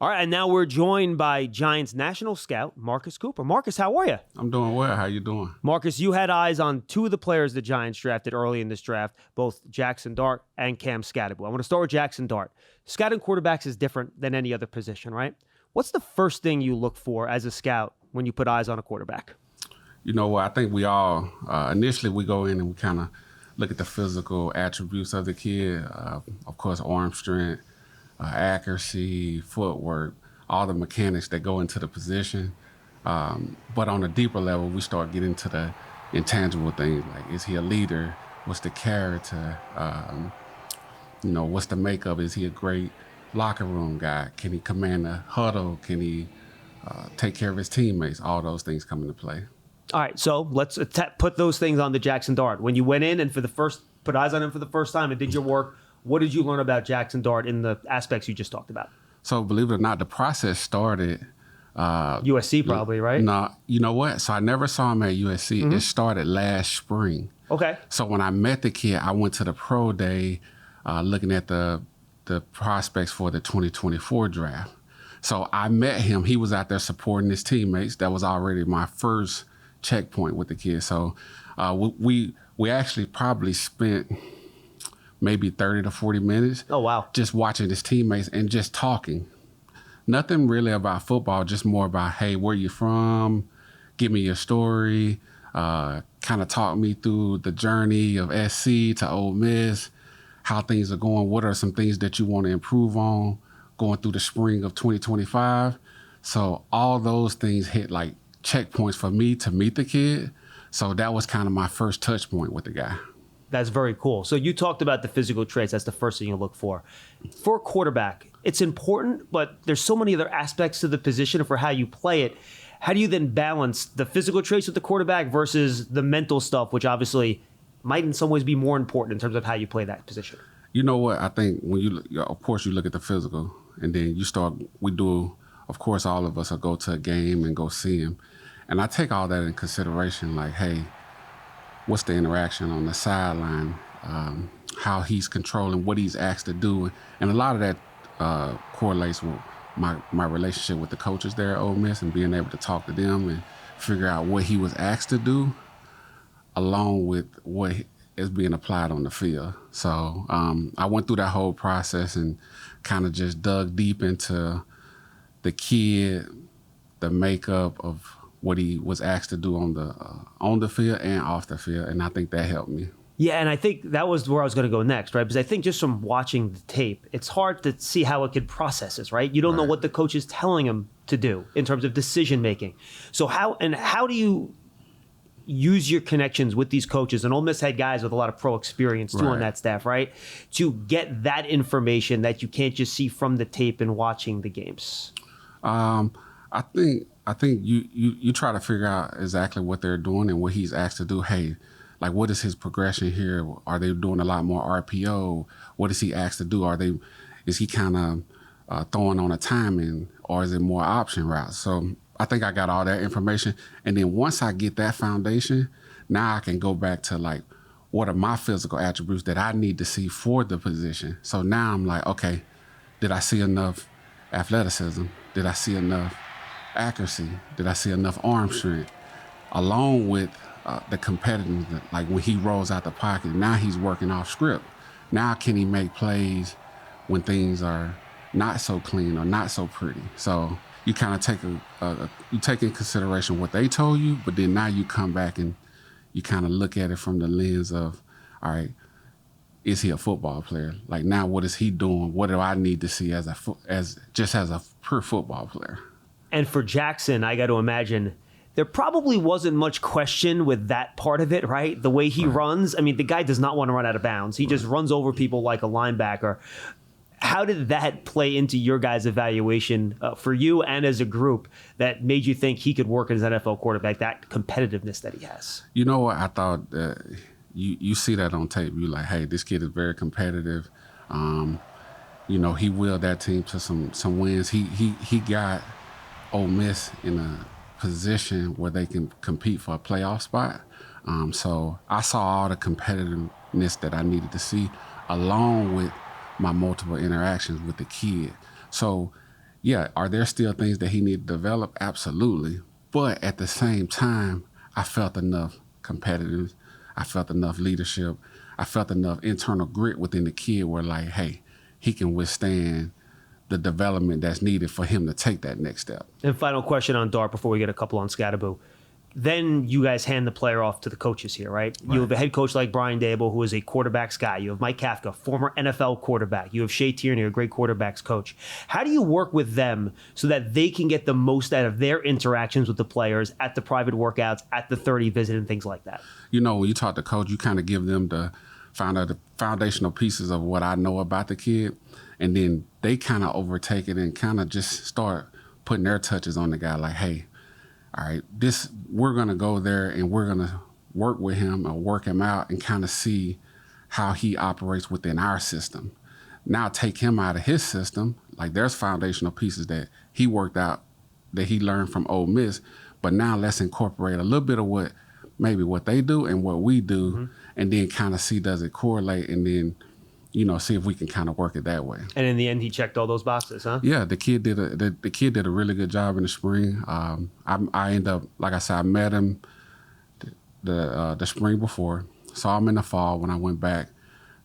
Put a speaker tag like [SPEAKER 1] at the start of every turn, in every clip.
[SPEAKER 1] All right, and now we're joined by Giants national scout, Marcus Cooper. Marcus, how are you?
[SPEAKER 2] I'm doing well. How you doing?
[SPEAKER 1] Marcus, you had eyes on two of the players the Giants drafted early in this draft, both Jaxson Dart and Cam Skattebo. I want to start with Jaxson Dart. Scouting quarterbacks is different than any other position, right? What's the first thing you look for as a scout when you put eyes on a quarterback?
[SPEAKER 2] You know what? I think we all, initially we go in and we kind of look at the physical attributes of the kid. Of course, arm strength, accuracy, footwork, all the mechanics that go into the position. But on a deeper level, we start getting to the intangible things like, is he a leader? What's the character? What's the makeup? Is he a great locker room guy? Can he command a huddle? Can he take care of his teammates? All those things come into play.
[SPEAKER 1] All right, so let's put those things on the Jaxson Dart. When you went in and put eyes on him for the first time and did your work, what did you learn about Jaxson Dart in the aspects you just talked about?
[SPEAKER 2] So believe it or not, the process started
[SPEAKER 1] USC probably, right?
[SPEAKER 2] No, you know what? So I never saw him at USC. Mm-hmm. It started last spring.
[SPEAKER 1] Okay.
[SPEAKER 2] So when I met the kid, I went to the pro day looking at the prospects for the 2024 draft. So I met him. He was out there supporting his teammates. That was already my first checkpoint with the kid. So we actually probably spent maybe 30 to 40 minutes.
[SPEAKER 1] Oh, wow.
[SPEAKER 2] Just watching his teammates and just talking. Nothing really about football, just more about, hey, where you from? Give me your story. Kind of talk me through the journey of SC to Ole Miss, how things are going. What are some things that you want to improve on going through the spring of 2025? So all those things hit like checkpoints for me to meet the kid. So that was kind of my first touch point with the guy.
[SPEAKER 1] That's very cool. So you talked about the physical traits. That's the first thing you look for. For a quarterback, it's important, but there's so many other aspects to the position for how you play it. How do you then balance the physical traits with the quarterback versus the mental stuff, which obviously might in some ways be more important in terms of how you play that position?
[SPEAKER 2] You know what? I think when of course, you look at the physical, and then of course, all of us will go to a game and go see him. And I take all that in consideration, like, hey, what's the interaction on the sideline, how he's controlling what he's asked to do. And a lot of that correlates with my relationship with the coaches there at Ole Miss and being able to talk to them and figure out what he was asked to do along with what is being applied on the field. So I went through that whole process and kind of just dug deep into the kid, the makeup of what he was asked to do on the field and off the field, and I think that helped me.
[SPEAKER 1] Yeah, and I think that was where I was going to go next, right? Because I think just from watching the tape, it's hard to see how it could process this, right? You don't know what the coach is telling him to do in terms of decision making. So how do you use your connections with these coaches? And Ole Miss had guys with a lot of pro experience too on that staff, right? To get that information that you can't just see from the tape and watching the games.
[SPEAKER 2] I think you try to figure out exactly what they're doing and what he's asked to do. Hey, like, what is his progression here? Are they doing a lot more RPO? What is he asked to do? Is he kind of throwing on a timing, or is it more option routes? So I think I got all that information. And then once I get that foundation, now I can go back to like, what are my physical attributes that I need to see for the position? So now I'm like, okay, did I see enough athleticism? Did I see enough accuracy? Did I see enough arm strength? Along with the competitiveness, like when he rolls out the pocket, now he's working off script. Now can he make plays when things are not so clean or not so pretty? So you kind of take in consideration what they told you, but then now you come back and you kind of look at it from the lens of, all right, is he a football player? Like, now what is he doing? What do I need to see as a pure football player?
[SPEAKER 1] And for Jaxson, I got to imagine there probably wasn't much question with that part of it, right? The way he runs. I mean, the guy does not want to run out of bounds. He just runs over people like a linebacker. How did that play into your guys' evaluation for you and as a group that made you think he could work as an NFL quarterback, that competitiveness that he has?
[SPEAKER 2] You know what? I thought you see that on tape. You're like, hey, this kid is very competitive. He willed that team to some wins. He got Ole Miss in a position where they can compete for a playoff spot. So I saw all the competitiveness that I needed to see, along with my multiple interactions with the kid. So yeah, are there still things that he needed to develop? Absolutely. But at the same time, I felt enough competitiveness. I felt enough leadership. I felt enough internal grit within the kid where like, hey, he can withstand the development that's needed for him to take that next step.
[SPEAKER 1] And final question on Dart before we get a couple on Skattebo. Then you guys hand the player off to the coaches here, right? You have a head coach like Brian Dable, who is a quarterbacks guy. You have Mike Kafka, former NFL quarterback. You have Shea Tierney, a great quarterbacks coach. How do you work with them so that they can get the most out of their interactions with the players at the private workouts, at the 30 visit, and things like that?
[SPEAKER 2] You know, when you talk to coach, you kind of give them the foundational pieces of what I know about the kid, and then they kind of overtake it and kind of just start putting their touches on the guy like, hey, all right, we're going to go there and we're going to work with him or work him out and kind of see how he operates within our system. Now take him out of his system. Like there's foundational pieces that he worked out that he learned from Ole Miss, but now let's incorporate a little bit of what they do and what we do, and then kind of see does it correlate, and then, you know, see if we can kind of work it that way.
[SPEAKER 1] And in the end, he checked all those boxes, huh?
[SPEAKER 2] Yeah, the kid did a really good job in the spring. I ended up, like I said, I met him the spring before, saw him in the fall when I went back,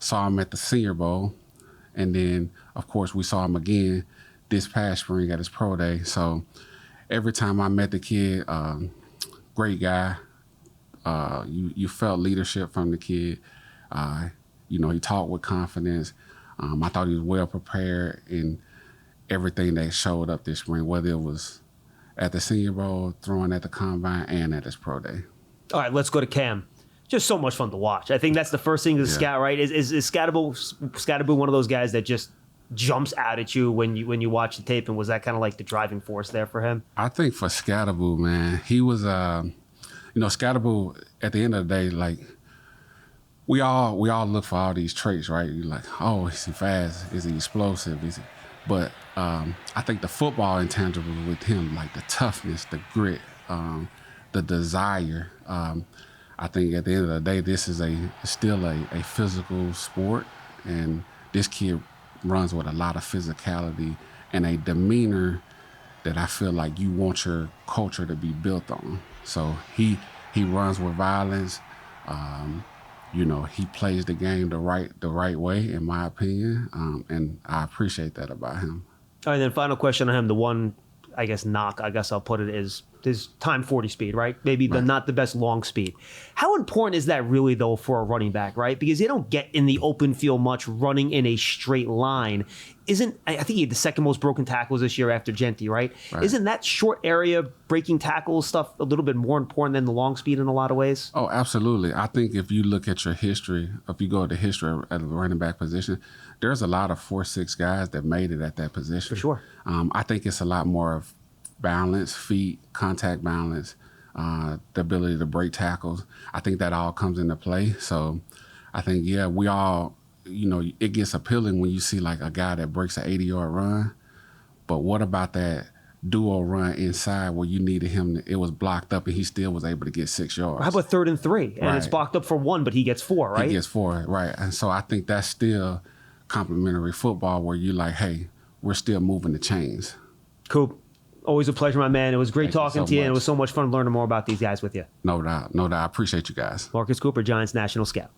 [SPEAKER 2] saw him at the Senior Bowl, and then of course we saw him again this past spring at his pro day. So every time I met the kid, great guy. You felt leadership from the kid. You know, he talked with confidence. I thought he was well prepared in everything that showed up this spring, whether it was at the Senior Bowl, throwing at the Combine, and at his pro day.
[SPEAKER 1] All right, let's go to Cam. Just so much fun to watch. I think that's the first thing to scout, right? Is Skattebo one of those guys that just jumps out at you when you watch the tape, and was that kind of like the driving force there for him?
[SPEAKER 2] I think for Skattebo, man, he was, Skattebo, at the end of the day, like, we all look for all these traits, right? You're like, oh, is he fast? Is he explosive? But I think the football intangible with him, like the toughness, the grit, the desire. I think at the end of the day, this is still a physical sport, and this kid runs with a lot of physicality and a demeanor that I feel like you want your culture to be built on. So he runs with violence. You know, he plays the game the right way, in my opinion, and I appreciate that about him.
[SPEAKER 1] All right, then final question on him. The one, I guess, knock, I guess I'll put it, is his time 40 speed, right? Maybe not the best long speed. How important is that really, though, for a running back, right? Because they don't get in the open field much running in a straight line. I think he had the second most broken tackles this year after Genty, right? Isn't that short area breaking tackles stuff a little bit more important than the long speed in a lot of ways?
[SPEAKER 2] Oh, absolutely. I think if you look at your history, if you go to history at the running back position, there's a lot of 4.6 guys that made it at that position.
[SPEAKER 1] For sure.
[SPEAKER 2] I think it's a lot more of balance, feet, contact balance, the ability to break tackles. I think that all comes into play. So I think, yeah, we all, you know, it gets appealing when you see like a guy that breaks an 80-yard run. But what about that duo run inside where you needed him, it was blocked up and he still was able to get 6 yards?
[SPEAKER 1] How about 3rd and 3? And it's blocked up for 1, but he gets 4, right?
[SPEAKER 2] He gets 4, right. And so I think that's still complementary football where you're like, hey, we're still moving the chains.
[SPEAKER 1] Cool. Always a pleasure, my man. It was great talking to you, and it was so much fun learning more about these guys with you.
[SPEAKER 2] No doubt. I appreciate you guys.
[SPEAKER 1] Marcus Cooper, Giants National Scout.